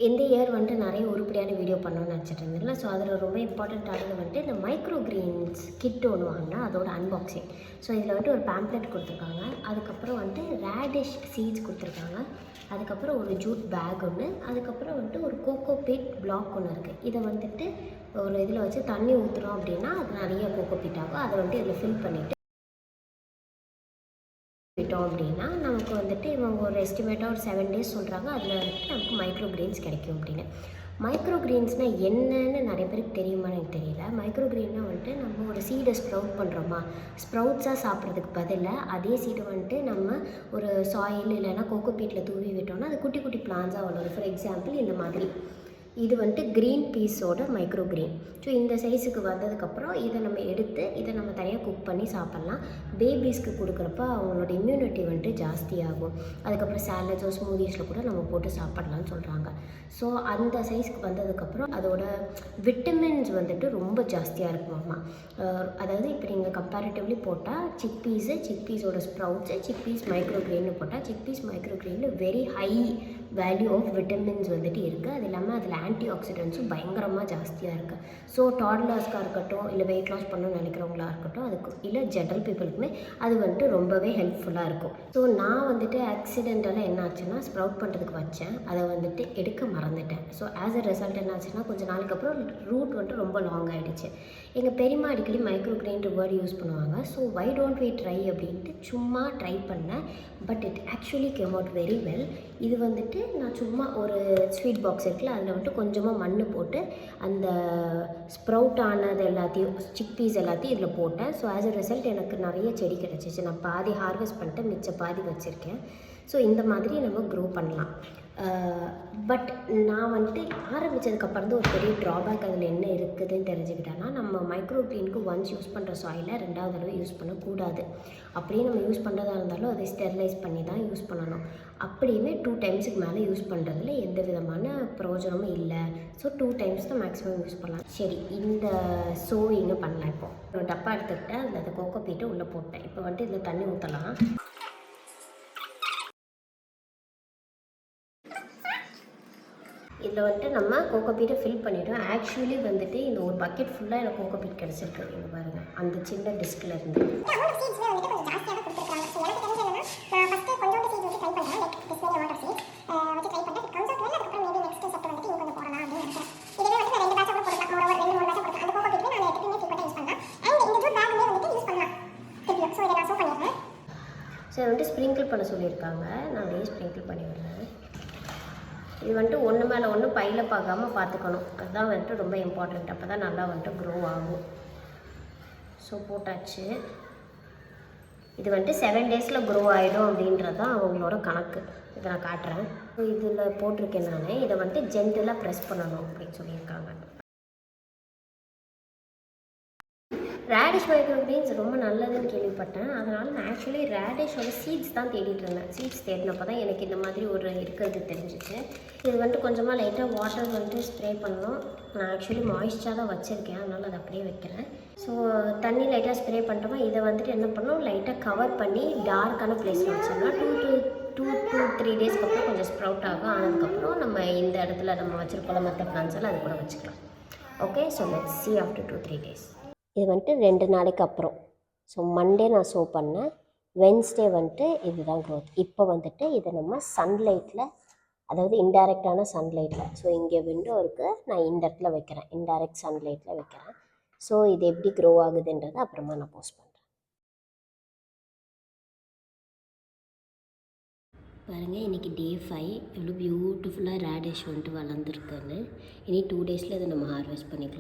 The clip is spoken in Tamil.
இந்த இயர் வந்துட்டு நிறைய உருப்படியான வீடியோ பண்ணணும்னு நினச்சிட்டு இருந்தேன். ஸோ அதில் ரொம்ப இம்பார்ட்டண்ட்டானது வந்துட்டு இந்த மைக்ரோ கிரீன்ஸ் கிட் ஒன்று வாங்கினா அதோட அன்பாக்சிங். ஸோ இதில் வந்துட்டு ஒரு பேம்ப்ளெட் கொடுத்துருக்காங்க, அதுக்கப்புறம் வந்துட்டு ரேடிஷ் சீட்ஸ் கொடுத்துருக்காங்க, அதுக்கப்புறம் ஒரு ஜூட் பேக் ஒன்று, அதுக்கப்புறம் வந்துட்டு ஒரு கோகோ பீட் பிளாக் ஒன்று இருக்குது. இதை வந்துட்டு ஒரு இதில் வச்சு தண்ணி ஊற்றுறோம் அப்படின்னா அது நிறைய கோகோ பீட் ஆகும். அதை வந்துட்டு இதில் ஃபில் பண்ணிவிட்டு விட்டோம் அப்படின்னா நமக்கு வந்துட்டு இவங்க ஒரு எஸ்டிமேட்டாக ஒரு 7 days சொல்கிறாங்க. அதில் வந்துட்டு நமக்கு மைக்ரோ கிரீன்ஸ் கிடைக்கும் அப்படின்னு. மைக்ரோ கிரீன்ஸ்னால் என்னன்னு நிறைய பேருக்கு தெரியுமான்னு எனக்கு தெரியல. மைக்ரோ கிரீன்னா வந்துட்டு நம்ம ஒரு சீடை ஸ்ப்ரவுட் பண்ணுறோமா, ஸ்ப்ரவுட்ஸாக சாப்பிட்றதுக்கு பதிலாக அதே சீடை வந்துட்டு நம்ம ஒரு சாயில் இல்லைன்னா கோகோ பீட்டில் தூவி விட்டோம்னா அது குட்டி குட்டி பிளான்ஸாக வளரும். ஃபார் எக்ஸாம்பிள் இந்த மாதிரி இது வந்துட்டு க்ரீன் பீஸோட மைக்ரோ கிரீன். ஸோ இந்த சைஸுக்கு வந்ததுக்கப்புறம் இதை நம்ம எடுத்து இதை நம்ம தனியாக குக் பண்ணி சாப்பிட்லாம். பேபிஸ்க்கு கொடுக்குறப்ப அவங்களோட இம்யூனிட்டி வந்துட்டு ஜாஸ்தியாகும். அதுக்கப்புறம் சாலட்ஸோ ஸ்மூதிஸில் கூட நம்ம போட்டு சாப்பிட்லான்னு சொல்கிறாங்க. ஸோ அந்த சைஸ்க்கு வந்ததுக்கப்புறம் அதோட விட்டமின்ஸ் வந்துட்டு ரொம்ப ஜாஸ்தியாக இருக்குமாம்மா. அதாவது இப்போ நீங்கள் கம்பேரிட்டிவ்லி போட்டால் சிக்பீஸோட ஸ்ப்ரவுட்ஸு, சிக்பீஸ் மைக்ரோ கிரீன்னு போட்டால் சிக்பீஸ் மைக்ரோ கிரீனில் very high value of vitamins வந்துட்டு இருக்குது. அது இல்லாமல் அதில் ஆன்டி ஆக்சிடென்ட்ஸும் பயங்கரமாக ஜாஸ்தியாக இருக்குது. ஸோ டாட்லர்ஸ்க்காக இருக்கட்டும், இல்லை வெயிட் லாஸ் பண்ணணும்னு நினைக்கிறவங்களா இருக்கட்டும், அதுக்கு இல்லை ஜென்ரல் பீப்புளுக்குமே அது வந்துட்டு ரொம்பவே ஹெல்ப்ஃபுல்லாக இருக்கும். ஸோ நான் வந்துட்டு ஆக்சிடென்டெல்லாம் என்ன ஆச்சுன்னா ஸ்ப்ரவுட் பண்ணுறதுக்கு வச்சேன், அதை வந்துட்டு எடுக்க மறந்துட்டேன். ஸோ ஆஸ் அ ரிசல்ட் என்ன ஆச்சுன்னா கொஞ்சம் நாளைக்கு அப்புறம் ரூட் வந்துட்டு ரொம்ப லாங் ஆகிடுச்சு. எங்கள் பெரியம்மா அடிக்கடி மைக்ரோ கிரீன் வேர்டு யூஸ் பண்ணுவாங்க. So why don't we try அப்படின்ட்டு சும்மா ட்ரை பண்ணேன். But it actually came out very well. இது வந்துட்டு நான் சும்மா ஒரு ஸ்வீட் பாக்ஸ் இருக்குல்ல, அதில் வந்துட்டு கொஞ்சமாக மண் போட்டு அந்த ஸ்ப்ரவுட் ஆனது எல்லாத்தையும் சிக்பீஸ் எல்லாத்தையும் இதில் போட்டேன். ஸோ ஆஸ் அ ரிசல்ட் எனக்கு நிறைய செடி கிடச்சிச்சு. நான் பாதி ஹார்வெஸ்ட் பண்ணிட்டு மிச்ச பாதி வச்சுருக்கேன். ஸோ இந்த மாதிரி நம்ம க்ரோ பண்ணலாம். பட் நான் வந்துட்டு ஆரம்பித்ததுக்கப்புறம் தான் ஒரு பெரிய ட்ராபேக் அதில் என்ன இருக்குதுன்னு தெரிஞ்சுக்கிட்டேன்னா, நம்ம மைக்ரோ கிரீனுக்கு ஒன்ஸ் யூஸ் பண்ணுற சாயிலை 2வது தடவை யூஸ் பண்ணக்கூடாது. அப்படியே நம்ம யூஸ் பண்ணுறதா இருந்தாலும் அதை ஸ்டெரிலைஸ் பண்ணி தான் யூஸ் பண்ணணும். அப்படியுமே 2 டைம்ஸுக்கு மேலே யூஸ் பண்ணுறதுல எந்த விதமான பிரயோஜனமும் இல்லை. ஸோ 2 டைம்ஸ் தான் மேக்ஸிமம் யூஸ் பண்ணலாம். சரி, இந்த சோவிங்க பண்ணலாம். இப்போ ஒரு டப்பா எடுத்துக்கிட்டேன், அந்த கோகோ பீட்டை உள்ளே போட்டேன். இப்போ வந்துட்டு இதில் தண்ணி ஊற்றலாம். இதில் வந்துட்டு நம்ம கோகோ பீட்டை ஃபில் பண்ணிவிட்டோம். ஆக்சுவலி வந்துட்டு இந்த ஒரு பக்கெட் ஃபுல்லாக எனக்கு கோகோ பீட் கிடச்சிருக்கு. இங்கே பாருங்கள், அந்த சின்ன டிஸ்கில் இருந்து ஸோ வந்துட்டு ஸ்ப்ரிங்கிள் பண்ண சொல்லியிருக்காங்க. நான் அப்படியே ஸ்ப்ரிங்கிள் பண்ணி விடுறேன். இது வந்துட்டு ஒன்று மேலே ஒன்று பையில் பார்க்காமல் பார்த்துக்கணும். அதுதான் வந்துட்டு ரொம்ப இம்பார்ட்டண்ட். அப்போ தான் நல்லா வந்துட்டு க்ரோ ஆகும். ஸோ போட்டாச்சு. இது வந்துட்டு 7 daysல க்ரோ ஆகிடும் அப்படின்றது தான் அவங்களோட கணக்கு. இதை நான் காட்டுறேன். ஸோ இதில் போட்டிருக்கேன் நான். இதை வந்துட்டு ஜென்டலாக ப்ரெஸ் பண்ணணும் அப்படின்னு சொல்லியிருக்காங்க. ரேடிஷ் மைக்ரோ கிரீன்ஸ் ரொம்ப நல்லதுன்னு கேள்விப்பட்டேன். அதனால் நான் ஆக்சுவலி ரேடிஷோட சீட்ஸ் தான் தேடிட்டு இருந்தேன். சீட்ஸ் தேடினப்போ தான் எனக்கு இந்த மாதிரி ஒரு இருக்கிறது தெரிஞ்சிச்சு. இது வந்துட்டு கொஞ்சமாக லைட்டாக வாட்டர் வந்துட்டு ஸ்ப்ரே பண்ணணும். நான் ஆக்சுவலி மாய்ஸ்டாக தான் வச்சுருக்கேன், அதனால் அதை அப்படியே வைக்கிறேன். ஸோ தண்ணி லைட்டாக ஸ்ப்ரே பண்ணிட்டோமா, இதை வந்துட்டு என்ன பண்ணணும், லைட்டாக கவர் பண்ணி டார்க்கான பிளேஸில் வச்சிடலாம். 2 to 3 daysக்கு அப்புறம் கொஞ்சம் ஸ்ப்ரவுட் ஆகும். ஆனதுக்கப்புறம் நம்ம இந்த இடத்துல நம்ம வச்சுருக்கோம் மற்ற பிளான்ஸ் எல்லாம் அது கூட வச்சுக்கலாம். Okay, so let's see after 2-3 days. இது வந்துட்டு 2 நாளைக்கு அப்புறம். ஸோ மண்டே நான் ஷோ பண்ணேன், வென்ஸ்டே வந்துட்டு இதுதான் க்ரோத். இப்போ வந்துட்டு இதை நம்ம சன்லைட்டில், அதாவது இன்டைரக்டான சன்லைட்டில், ஸோ இங்கே விண்டோ இருக்குது, நான் இந்த இடத்துல வைக்கிறேன், இன்டைரக்ட் சன்லைட்டில் வைக்கிறேன். ஸோ இது எப்படி க்ரோ ஆகுதுன்றதை அப்புறமா நான் போஸ்ட் பண்ணுறேன். பாருங்கள், இன்றைக்கி டே 5 எவ்வளோ பியூட்டிஃபுல்லாக ரேடிஷ் வந்துட்டு வளர்ந்துருக்குன்னு. இனி 2 daysல இதை நம்ம ஹார்வெஸ்ட் பண்ணிக்கலாம்.